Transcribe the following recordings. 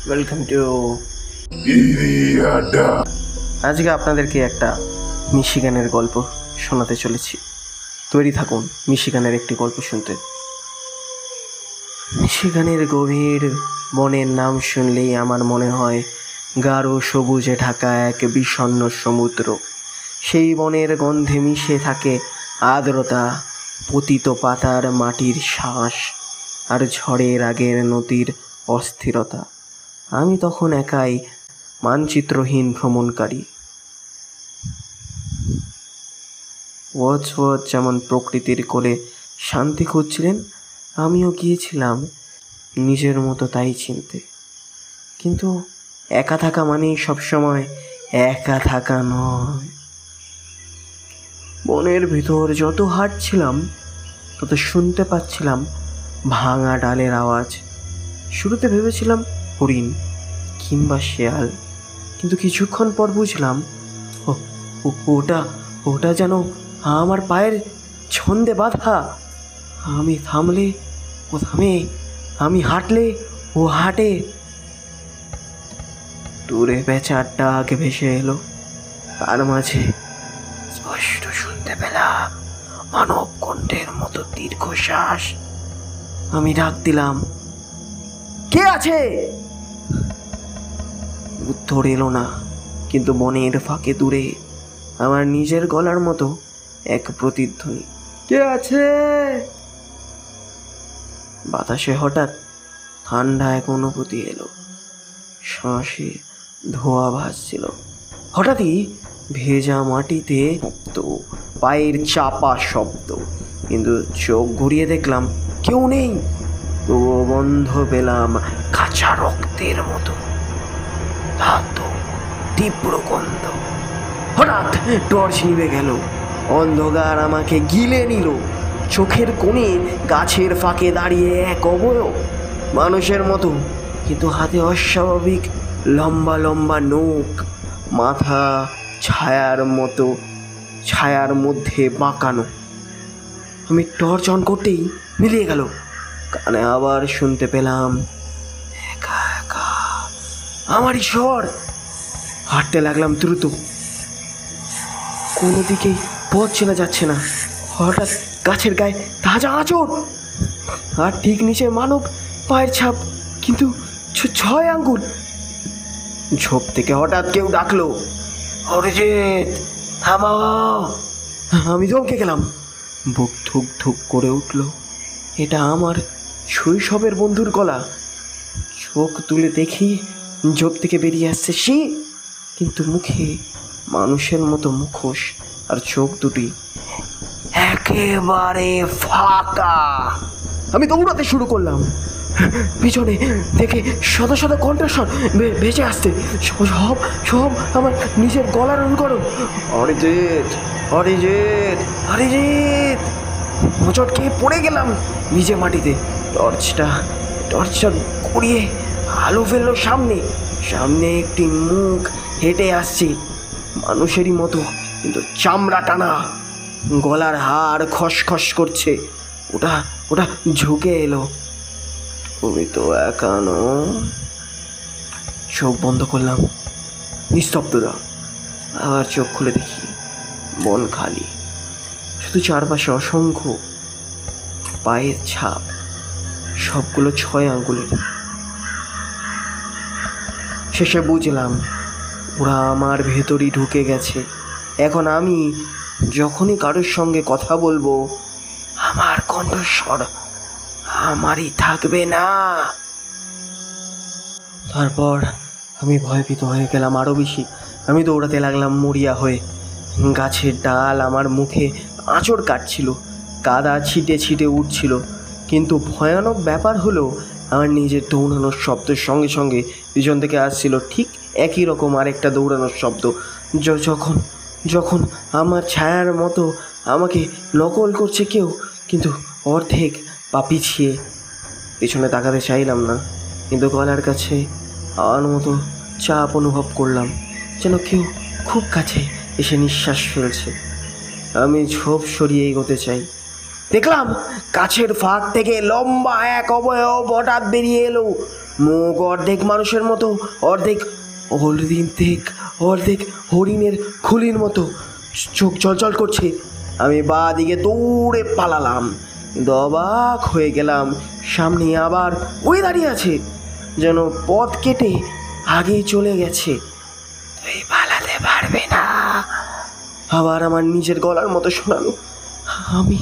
Welcome to আজকে আপনাদেরকে একটা মিশিগানের গল্প শোনাতে চলেছি। তৈরি থাকুন মিশিগানের একটি গল্প শুনতে। মিশিগানের গভীর বনের নাম শুনলেই আমার মনে হয় গাঢ় সবুজে ঢাকা এক বিষণ্ণ সমুদ্র। সেই বনের গন্ধে মিশে থাকে আর্দ্রতা, পতিত পাতার মাটির শ্বাস আর ঝড়ের আগের নদীর অস্থিরতা। আমি তখন একাই মানচিত্রহীন ভ্রমণকারী। ওয়ার্ডসওয়ার্থ যেমন প্রকৃতির কোলে শান্তি খুঁজছিলেন, আমিও গিয়েছিলাম নিজের মতো তাই চিনতে। কিন্তু একা থাকা মানেই সবসময় একা থাকা নয়। বনের ভিতর যত হাঁটছিলাম তত শুনতে পাচ্ছিলাম ভাঙা ডালের আওয়াজ। শুরুতে ভেবেছিলাম হরিণ কিংবা শেয়াল, কিন্তু কিছুক্ষণ পর বুঝলাম ওটা যেন আমার পায়ের ছন্দে বাঁধা। আমি থামলে ও থামে, আমি হাঁটলে ও হাঁটে। দূরে বেচার ডাক ভেসে এলো, তার মাঝে স্পষ্ট শুনতে পেলাম মানব কণ্ঠের মতো দীর্ঘশ্বাস। আমি ডাক দিলাম, কে আছে? উত্তর এলো না, কিন্তু বনের ফাঁকে দূরে আমার নিজের গলার মতো এক প্রতিধ্বনি, কে আছে? বাতাসে হঠাৎ ঠান্ডা এক অনুভূতি এলো, শ্বাসে ধোঁয়া ভাসছিল। হঠাৎই ভেজা মাটিতে তো পায়ের চাপা শব্দ, কিন্তু চোখ ঘুরিয়ে দেখলাম কেউ নেই। তবুও গন্ধ পেলাম কাঁচা রক্তের মতো, শান্ত তীব্র গন্ধ। হঠাৎ টর্চ নিভে গেল, অন্ধকার আমাকে গিলে নিল। চোখের কোণে গাছের ফাঁকে দাঁড়িয়ে এক অবয়ব, মানুষের মতো কিন্তু হাতে অস্বাভাবিক লম্বা লম্বা নখ, মাথা ছায়ার মধ্যে বাঁকানো। আমি টর্চ অন করতেই মিলিয়ে গেল, কানে আবার শুনতে পেলাম একা একা আমারই স্বর। হাঁটতে লাগলাম দ্রুত, কোনো দিকেই পথ চেনা যাচ্ছে না। হঠাৎ গাছের গায়ে তাজা আঁচড়, আর ঠিক নিচে মানব পায়ের ছাপ, কিন্তু 6 আঙ্গুল। ঝোপ থেকে হঠাৎ কেউ ডাকলো, অরিজিৎ থামাও। আমি চমকে গেলাম, বুক ধুক ধুক করে উঠল। এটা আমার শৈশবের বন্ধুর গলা। চোখ তুলে দেখি ঝোপ থেকে বেরিয়ে আসছে সে, কিন্তু মুখে মানুষের মতো মুখোশ, আর চোখ দুটি একেবারে ফাঁকা। আমি দৌড়াতে শুরু করলাম, পিছনে দেখে শত শত কণ্ঠস্বর ভেসে আসতে, সব আমার নিজের গলার অনুকরণ। অরিজিৎ অরিজিৎ অরিজিৎ। মোচট খেয়ে পড়ে গেলাম নিজে মাটিতে। টর্চটা ঘুরিয়ে আলো ফেললো সামনে একটি মুখ হেঁটে আসছে, মানুষেরই মতো কিন্তু চামড়া টানা, গলার হাড় খসখস করছে। ওটা ঝুঁকে এলো, তুমি তো একা নও। চোখ বন্ধ করলাম, নিস্তব্ধতা। আবার চোখ খুলে দেখি বন খালি, শুধু চারপাশে অসংখ্য পায়ের ছাপ, সবগুলো 6 আঙ্গুলের। শেষে বুঝলাম ওরা আমার ভেতরই ঢুকে গেছে। এখন আমি যখনই কারোর সঙ্গে কথা বলবো, আমার কণ্ঠস্বর আমারই থাকবে না। তারপর আমি ভয়ভীত হয়ে গেলাম আরো বেশি। আমি দৌড়াতে লাগলাম মরিয়া হয়ে। গাছের ডাল আমার মুখে আঁচড় কাটছিল, কাদা ছিটে ছিটে উঠছিল। কিন্তু ভয়ানক ব্যাপার হলো, আমার নিজের দৌড়ানোর শব্দের সঙ্গে সঙ্গে পিছন থেকে আসছিল ঠিক একই রকম আরেকটা দৌড়ানোর শব্দ। যখন আমার ছায়ার মতো আমাকে নকল করছে কেউ, কিন্তু অর্ধেক পা পিছিয়ে। পিছনে তাকাতে চাইলাম না, কিন্তু গলার কাছে আমার মতো চাপ অনুভব করলাম, যেন কেউ খুব কাছে এসে নিঃশ্বাস ফেলছে। আমি ঝোপ সরিয়ে এগোতে চাই, দেখলাম গাছের ফাঁক থেকে লম্বা এক অবয়ব হঠাৎ বেরিয়ে এলো। মুখ অর্ধেক মানুষের মতো, অর্ধেক অর্ধেক হরিণের খুলির মতো, চোখ জলজল করছে। আমি বাঁ দিকে দৌড়ে পালালাম, কিন্তু অবাক হয়ে গেলাম, সামনে আবার ওই দাঁড়িয়ে আছে, যেন পথ কেটে আগেই চলে গেছে। তুই পালাতে পারবে না, আবার আমার নিজের গলার মতো শোনালো। আমি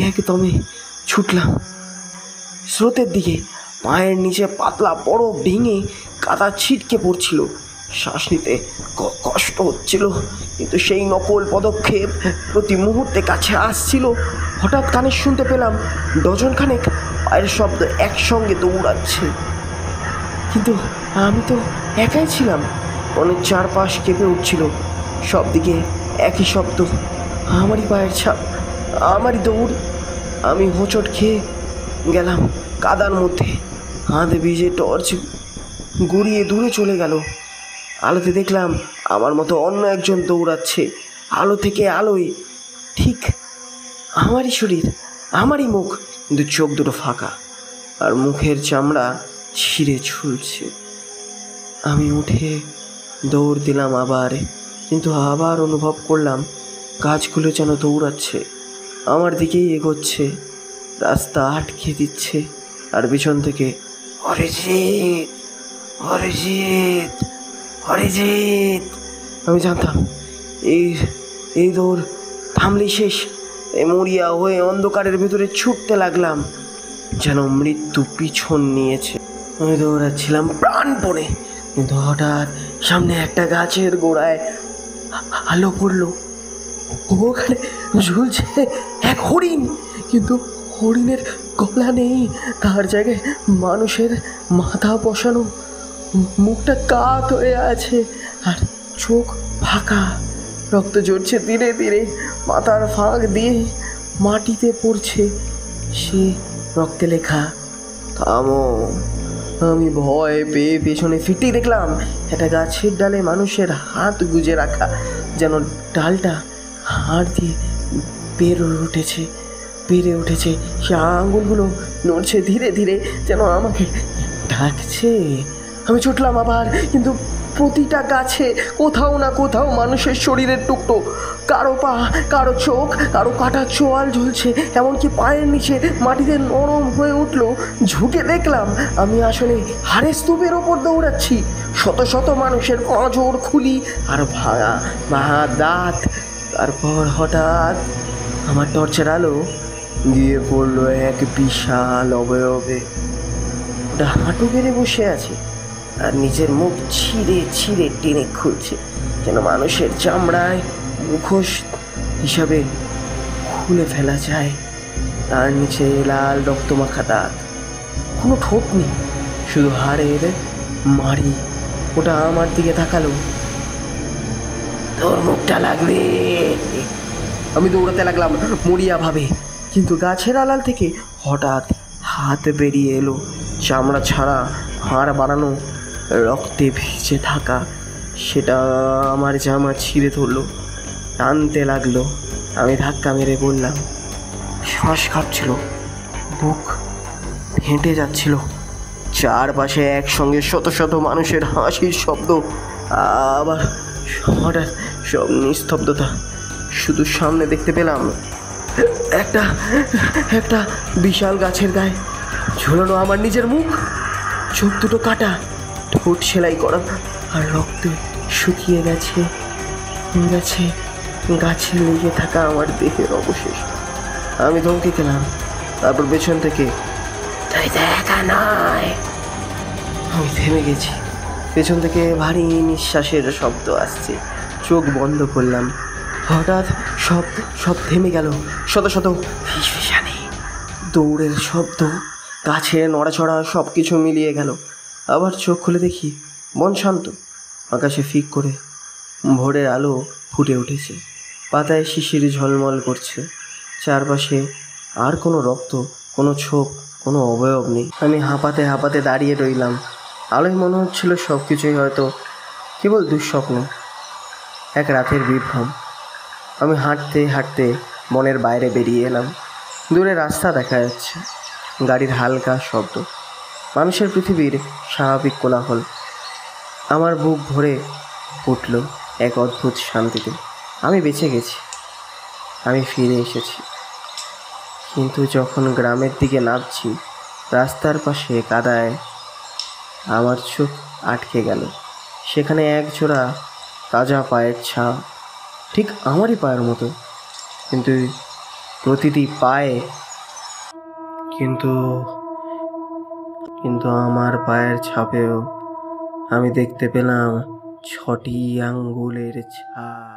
একদমে ছুটলাম স্রোতের দিকে। পায়ের নিচে পাতলা বরফ ভেঙে কাদা ছিটকে পড়ছিল, শ্বাস নিতে কষ্ট হচ্ছিল, কিন্তু সেই নকল পদক্ষেপ প্রতি মুহূর্তে কাছে আসছিল। হঠাৎ কানে শুনতে পেলাম ডজনখানেক পায়ের শব্দ একসঙ্গে দৌড়াচ্ছে, কিন্তু আমি তো একাই ছিলাম। অনেক চারপাশ কেঁপে উঠছিল, সব দিকে একই শব্দ, আমারই পায়ের ছাপ, আমারই দৌড়। আমি হোঁচট খেয়ে গেলাম কাদার মধ্যে, হাতে ভিজে টর্চ গড়িয়ে দূরে চলে গেল। আলোতে দেখলাম আমার মতো অন্য একজন দৌড়াচ্ছে, আলো থেকে আলোয়, ঠিক আমারই শরীর, আমারই মুখ, কিন্তু চোখ দুটো ফাঁকা আর মুখের চামড়া ছিঁড়ে ঝুলছে। আমি উঠে দৌড় দিলাম আবার, কিন্তু আবার অনুভব করলাম গাছগুলো যেন দৌড়াচ্ছে, আমার দিকেই এগোচ্ছে, রাস্তা আটকে দিচ্ছে। আর পিছন থেকে অরিজিৎ, অরিজিৎ, অরিজিৎ। আমি জানতাম এই দৌড় থামলেই শেষ। মরিয়া হয়ে অন্ধকারের ভেতরে ছুটতে লাগলাম, যেন মৃত্যু পিছন নিয়েছে। আমি দৌড়াচ্ছিলাম প্রাণপণে, কিন্তু হঠাৎ সামনে একটা গাছের গোড়ায় আলো পড়লো। ওখানে ঝুলছে এক হরিণ, কিন্তু হরিণের গলা নেই, তার জায়গায় মানুষের মাথা বসানো, মুখটা কাত হয়ে আছে আর চোখ ফাঁকা, রক্ত ঝরছে ধীরে ধীরে, মাথার ফাঁক দিয়ে মাটিতে পড়ছে। সে রক্তে লেখা থামো। আমি ভয় পেয়ে পেছনে ফিরতেই দেখলাম একটা গাছের ডালে মানুষের হাত গুজে রাখা, যেন ডালটা হাড় দিয়ে পেরে উঠেছে। সে আঙুলগুলো নড়ছে ধীরে ধীরে, যেন আমাকে ডাকছে। আমি ছুটলাম আবার, কিন্তু প্রতিটা গাছে কোথাও না কোথাও মানুষের শরীরের টুকরো, কারো পা, কারো চোখ, কারো কাটা চোয়াল ঝুলছে, এমনকি পায়ের নিচে মাটিতে নরম হয়ে উঠলো। ঝুঁকে দেখলাম আমি আসলে হাড়ের স্তূপের ওপর দৌড়াচ্ছি, শত শত মানুষের পাঁজর, খুলি আর ভাঙা দাঁত। তারপর হঠাৎ আমার টর্চের আলো গিয়ে পড়লো এক বিশাল অবয়বে। ওটা হাঁটু গেড়ে বসে আছে আর নিজের মুখ ছিঁড়ে ছিঁড়ে টেনে খুলছে, যেন মানুষের চামড়ায় মুখোশ হিসাবে খুলে ফেলা যায়। তার নিচে লাল রক্তমাখা দাঁত, কোনো ঠোঁট নেই, শুধু হাড়ের মাড়ি। ওটা আমার দিকে তাকালো। তোর মুখটা লাগবে। আমি দৌড়াতে লাগলাম মরিয়া ভাবে, কিন্তু গাছের আড়াল থেকে হঠাৎ হাত বেরিয়ে এলো, চামড়া ছাড়া, হাড় বাড়ানো, রক্তে ভিজে থাকা। সেটা আমার জামা ছিঁড়ে ধরলো, টানতে লাগলো। আমি ধাক্কা মেরে বললাম। শ্বাস কাঁপছিল, বুক হেঁটে যাচ্ছিল, চারপাশে একসঙ্গে শত শত মানুষের হাসির শব্দ, আবার হঠাৎ সব নিস্তব্ধতা। শুধু সামনে দেখতে পেলাম একটা বিশাল গাছের গায়ে ঝুলানো আমার নিজের মুখ, চোখ দুটো কাটা, ঠোঁট সেলাই করা আর রক্তে শুকিয়ে গেছে গাছে লেগে থাকা আমার দেহের অবশেষ। আমি ধমকে গেলাম, তারপর পেছন থেকে তাই দেখা নয়। আমি থেমে গেছি, পেছন থেকে ভারী নিঃশ্বাসের শব্দ আসছে। চোখ বন্ধ করলাম, হঠাৎ সব থেমে গেল। শত শত ফিসফিসানি, দৌড়ের শব্দ, গাছের নড়াচড়া, সব কিছু মিলিয়ে গেল। আবার চোখ খুলে দেখি মন শান্ত, আকাশে ফিক করে ভোরের আলো ফুটে উঠেছে, পাতায় শিশির ঝলমল করছে। চারপাশে আর কোনো রক্ত, কোনো ছোপ, কোনো অবয়ব নেই। আমি হাঁপাতে হাঁপাতে দাঁড়িয়ে রইলাম। আলোয় মনে হচ্ছিল সব কিছুই হয়তো কেবল দুঃস্বপ্ন, এক রাতের বিভ্রম। আমি হাঁটতে হাঁটতে বনের বাইরে বেরিয়ে এলাম। দূরে রাস্তা দেখা যাচ্ছে, গাড়ির হালকা শব্দ, মানুষের পৃথিবীর স্বাভাবিক কোলাহল। আমার বুক ভরে উঠল এক অদ্ভুত শান্তিতে। আমি বেঁচে গেছি, আমি ফিরে এসেছি। কিন্তু যখন গ্রামের দিকে নামছি, রাস্তার পাশে কাদায় আমার চোখ আটকে গেল। সেখানে এক জোড়া তাজা পায়ের ছাপ, ঠিক আমারই পায়ের মতো, কিন্তু প্রতিটি পায়ে কিন্তু কিন্তু আমার পায়ের ছাপেও আমি দেখতে পেলাম 6টি আঙ্গুলের ছাপ।